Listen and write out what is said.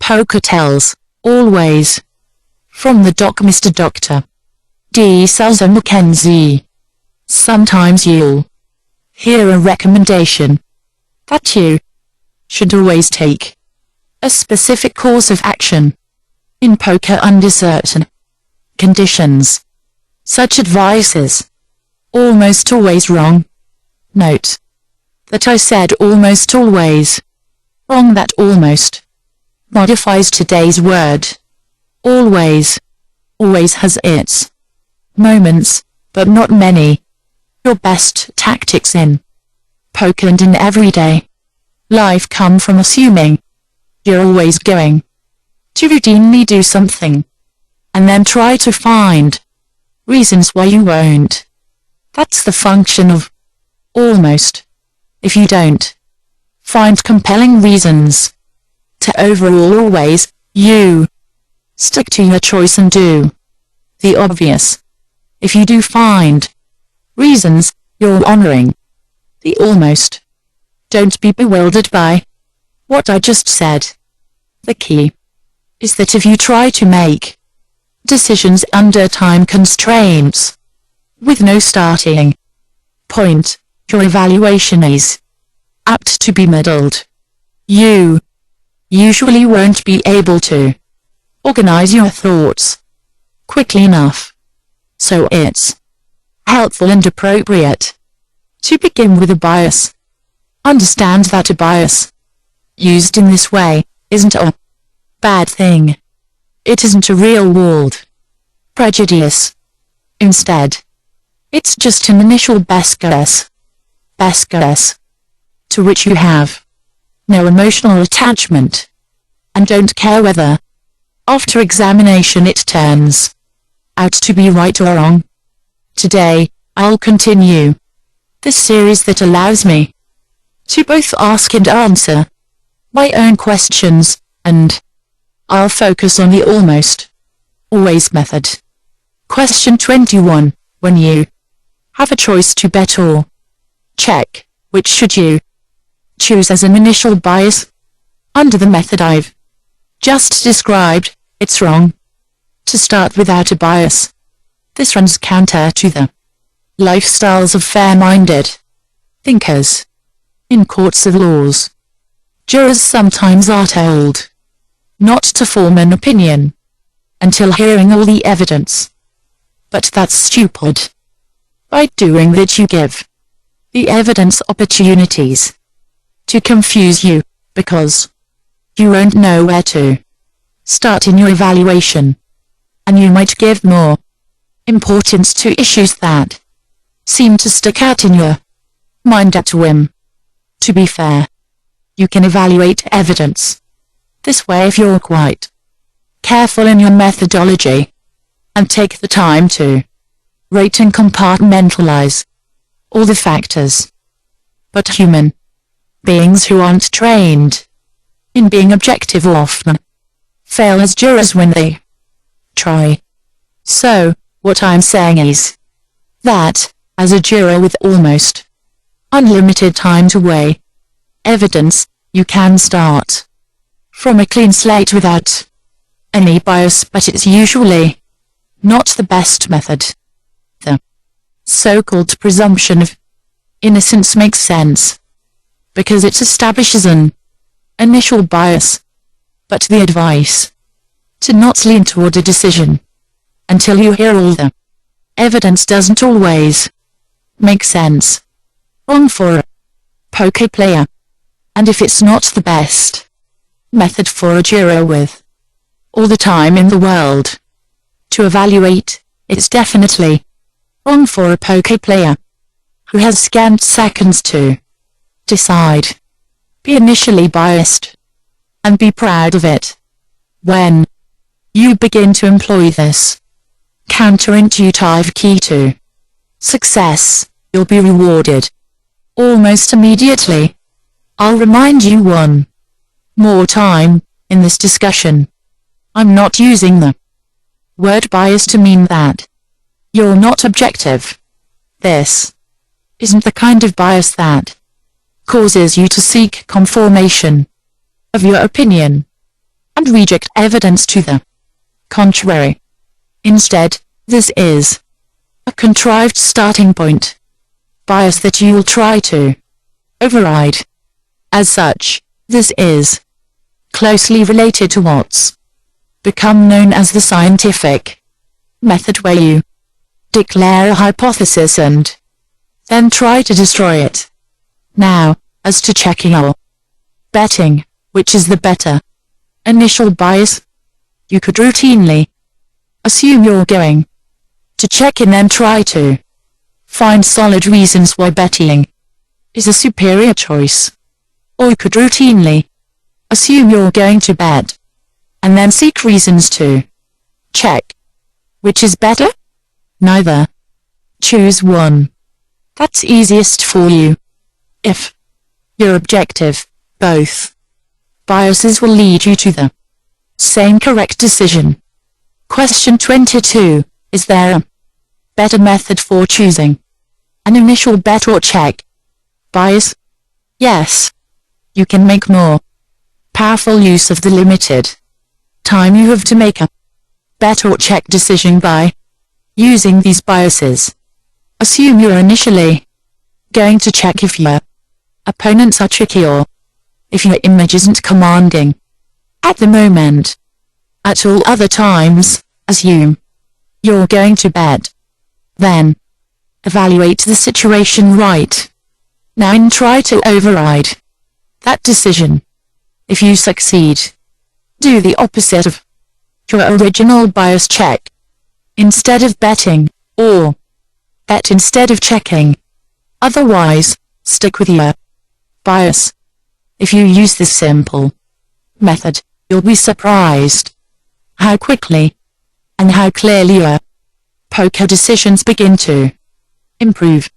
Poker tells, always. From the doc, Mr. Dr. D. Selzer-McKenzie. Sometimes you'll hear a recommendation that you should always take a specific course of action in poker under certain conditions. Such advice is almost always wrong. Note that I said almost always wrong. That almost modifies today's word. Always. Always has its moments, but not many. Your best tactics in poker and in everyday life come from assuming you're always going to routinely do something, and then try to find reasons why you won't. That's the function of almost. If you don't find compelling reasons to overrule always, you stick to your choice and do the obvious. If you do find reasons, you're honoring the almost. Don't be bewildered by what I just said. The key is that if you try to make decisions under time constraints with no starting point, your evaluation is apt to be muddled. You usually won't be able to organize your thoughts quickly enough. So it's helpful and appropriate to begin with a bias. Understand that a bias used in this way isn't a bad thing. It isn't a real-world prejudice. Instead, it's just an initial best guess to which you have no emotional attachment, and don't care whether after examination it turns out to be right or wrong. Today, I'll continue this series that allows me to both ask and answer my own questions, and I'll focus on the almost always method. Question 21. When you have a choice to bet or check, which should you choose as an initial bias? Under the method I've just described, it's wrong to start without a bias. This runs counter to the lifestyles of fair-minded thinkers. In courts of laws, jurors sometimes are told not to form an opinion until hearing all the evidence. But that's stupid. By doing that you give the evidence opportunities to confuse you, because you won't know where to start in your evaluation, and you might give more importance to issues that seem to stick out in your mind at whim. To be fair, you can evaluate evidence this way if you're quite careful in your methodology and take the time to rate and compartmentalize all the factors. But human beings who aren't trained in being objective often fail as jurors when they try. So, what I'm saying is that, as a juror with almost unlimited time to weigh evidence, you can start from a clean slate without any bias, but it's usually not the best method. The so-called presumption of innocence makes sense because it establishes an initial bias, but the advice to not lean toward a decision until you hear all the evidence doesn't always make sense. Wrong for a poker player. And if it's not the best method for a juror with all the time in the world to evaluate, it's definitely wrong for a poker player who has scant seconds to decide. Be initially biased and be proud of it. When you begin to employ this counterintuitive key to success, you'll be rewarded almost immediately. I'll remind you one more time in this discussion, I'm not using the word bias to mean that you're not objective. This isn't the kind of bias that causes you to seek confirmation of your opinion. and reject evidence to the contrary. Instead, this is a contrived starting point bias that you will try to override. As such, this is closely related to what's become known as the scientific method, where you declare a hypothesis and then try to destroy it. Now, as to checking or betting, which is the better initial bias, you could routinely assume you're going to check and then try to find solid reasons why betting is a superior choice. Or you could routinely assume you're going to bet and then seek reasons to check. Which is better? Neither. Choose one that's easiest for you. If your objective, both biases will lead you to the same correct decision. Question 22. Is there a better method for choosing an initial bet or check bias? Yes. You can make more powerful use of the limited time you have to make a bet or check decision by using these biases. Assume you're initially going to check if your opponents are tricky or if your image isn't commanding at the moment. At all other times, assume you're going to bet. Then, evaluate the situation right now and try to override that decision. If you succeed, do the opposite of your original bias, check instead of betting, or bet instead of checking. Otherwise, stick with your bias. If you use this simple method, you'll be surprised how quickly and how clearly your poker decisions begin to improve.